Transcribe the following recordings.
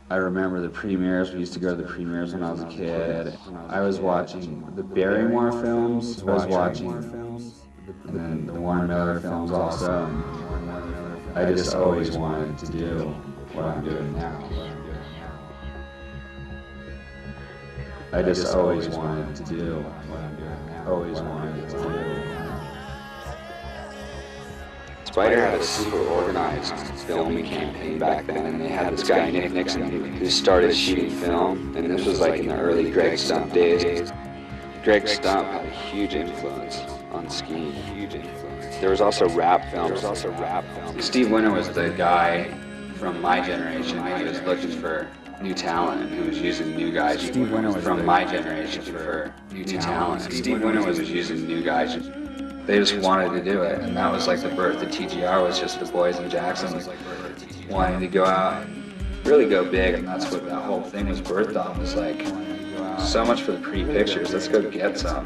I remember the premieres. We used to go to the premieres when I was a kid. I was watching the Barrymore films. I was watching, and then the Warren Miller films also. And I just always wanted to do what I'm doing now. I just always wanted to do what I'm doing now. Always wanted to do. Spider had a super organized filming campaign back then, and they had this guy Nick Nixon who started shooting film, and this was like in the early Greg Stump days. Greg Stump had a huge influence on skiing. Huge influence. There was also rap films. Steve Winter was the guy from my generation who was looking for new talent, who was using new guys. Steve Winter was from my generation for new talent. Steve Winter was using new guys. They just wanted to do it, and that was like the birth of t.g.r. was just the boys in Jackson wanting to go out and really go big, and that's what that whole thing was birthed on, was like, so much for the pretty pictures, let's go get some.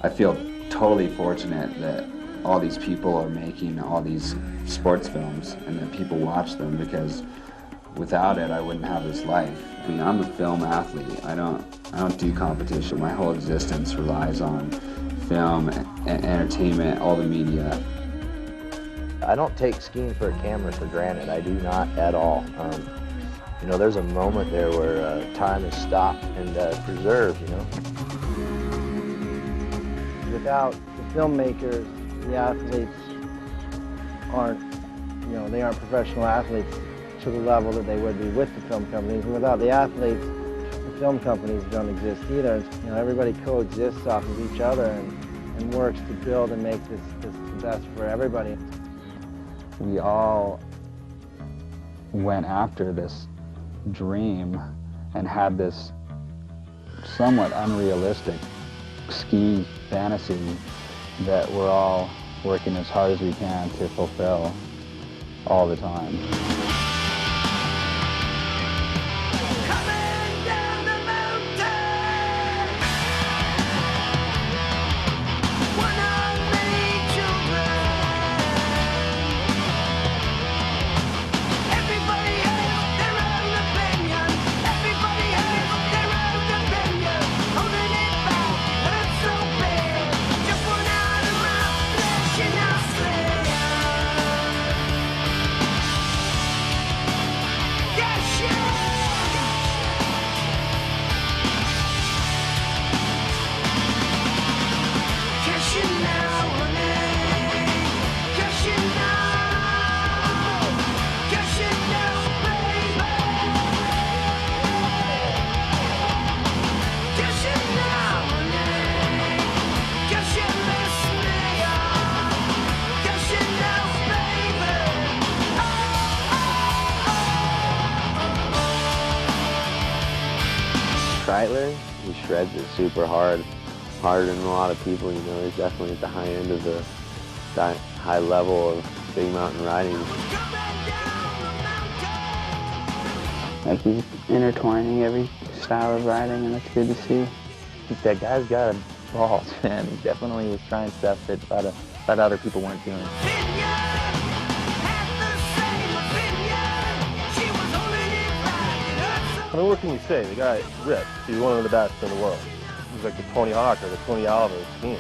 I feel totally fortunate that all these people are making all these sports films and that people watch them, because without it I wouldn't have this life. I mean, I'm a film athlete. I don't do competition. My whole existence relies on film and entertainment, all the media. I don't take skiing for a camera for granted. I do not at all. You know, there's a moment there where time is stopped and preserved, you know. Without the filmmakers, the athletes aren't, you know, they aren't professional athletes to the level that they would be with the film companies. And without the athletes, the film companies don't exist either. You know, everybody coexists off of each other and works to build and make this the best for everybody. We all went after this dream and had this somewhat unrealistic ski fantasy that we're all working as hard as we can to fulfill all the time. Kreitler, he shreds it super hard, harder than a lot of people. You know, he's definitely at the high end of the high level of big mountain riding. Like, he's intertwining every style of riding, and it's good to see. That guy's got balls, man. He definitely was trying stuff that a lot of other people weren't doing. I mean, what can you say? The guy ripped. He's one of the best in the world. He's like the Tony Hawk or the Tony Alva of skiing.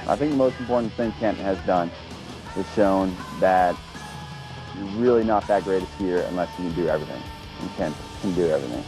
I think the most important thing Kent has done is shown that you're really not that great a skier unless you can do everything. And Kent can do everything.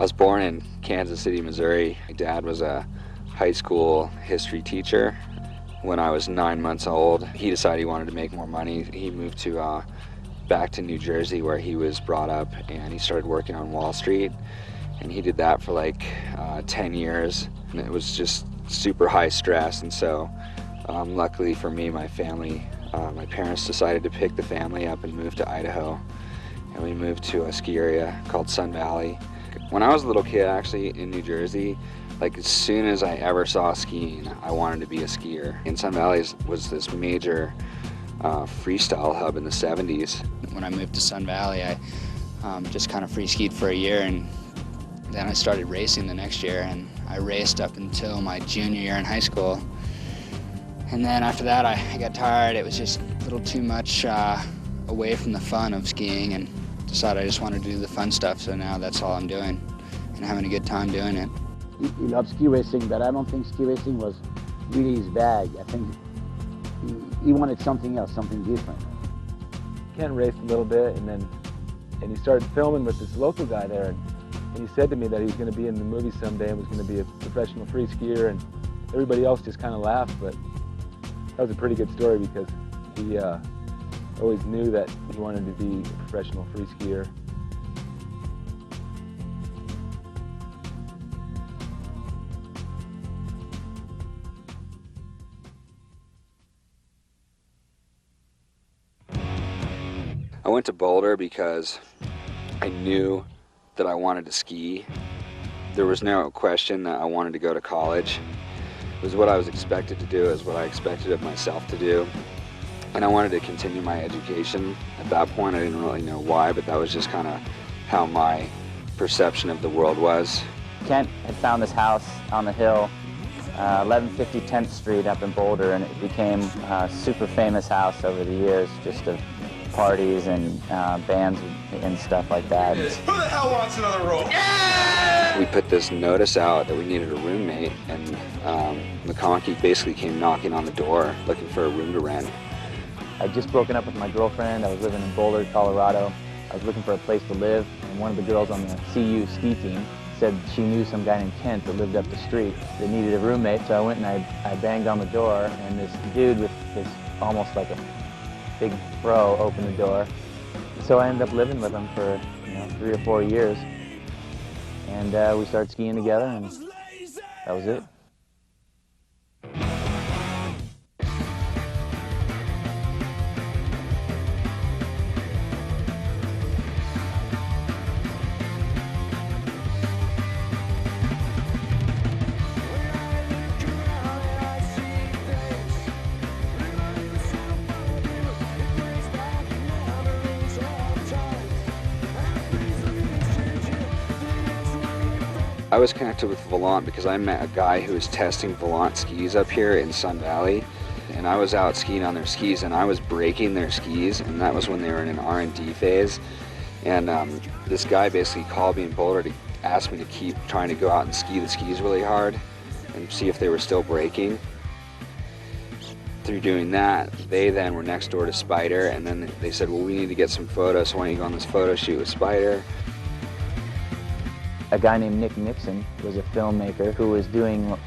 was born in Kansas City, Missouri. My dad was a high school history teacher. When I was 9 months old, he decided he wanted to make more money. He moved to back to New Jersey, where he was brought up, and he started working on Wall Street. And he did that for like 10 years. And it was just super high stress. And so luckily for me, my family, my parents decided to pick the family up and move to Idaho. And we moved to a ski area called Sun Valley. When I was a little kid, actually, in New Jersey, like as soon as I ever saw skiing, I wanted to be a skier. And Sun Valley was this major freestyle hub in the 70s. When I moved to Sun Valley, I just kind of free skied for a year, and then I started racing the next year, and I raced up until my junior year in high school. And then after that, I got tired. It was just a little too much away from the fun of skiing, and decided I just wanted to do the fun stuff. So now that's all I'm doing, and having a good time doing it. He loved ski racing, but I don't think ski racing was really his bag. I think he wanted something else, something different. Ken raced a little bit, and he started filming with this local guy there, and he said to me that he was going to be in the movie someday and was going to be a professional free skier, and everybody else just kind of laughed, but that was a pretty good story because he always knew that he wanted to be a professional free skier. I went to Boulder because I knew that I wanted to ski. There was no question that I wanted to go to college. It was what I was expected to do, it was what I expected of myself to do. And I wanted to continue my education. At that point, I didn't really know why, but that was just kind of how my perception of the world was. Kent had found this house on the hill, 1150 10th Street up in Boulder, and it became a super famous house over the years, just of parties and bands and stuff like that. Who the hell wants another roll? Yeah! We put this notice out that we needed a roommate, and McConkey basically came knocking on the door looking for a room to rent. I'd just broken up with my girlfriend. I was living in Boulder, Colorado. I was looking for a place to live, and one of the girls on the CU ski team said she knew some guy named Kent that lived up the street that needed a roommate. So I went and I banged on the door, and this dude with his almost like a big bro opened the door. So I ended up living with him for 3 or 4 years, and we started skiing together, and that was it. I was connected with Volant because I met a guy who was testing Volant skis up here in Sun Valley, and I was out skiing on their skis, and I was breaking their skis, and that was when they were in an R&D phase. And this guy basically called me in Boulder to ask me to keep trying to go out and ski the skis really hard and see if they were still breaking. Through doing that, they then were next door to Spider, and then they said, well, we need to get some photos, so why don't you go on this photo shoot with Spider? A guy named Nick Nixon was a filmmaker who was doing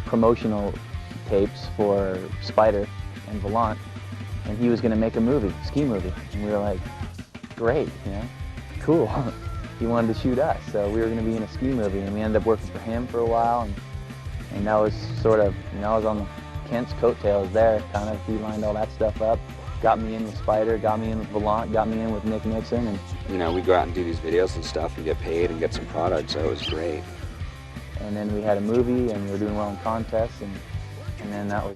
promotional tapes for Spider and Volant, and he was going to make a movie, ski movie, and we were like, great, cool. He wanted to shoot us, so we were going to be in a ski movie, and we ended up working for him for a while, and that was sort of, I was on the Kent's coattails there, kind of, he lined all that stuff up, got me in with Spider, got me in with Volant, got me in with Nick Nixon, and we go out and do these videos and stuff and get paid and get some products, so it was great. And then we had a movie, and we were doing well in contests, and then that was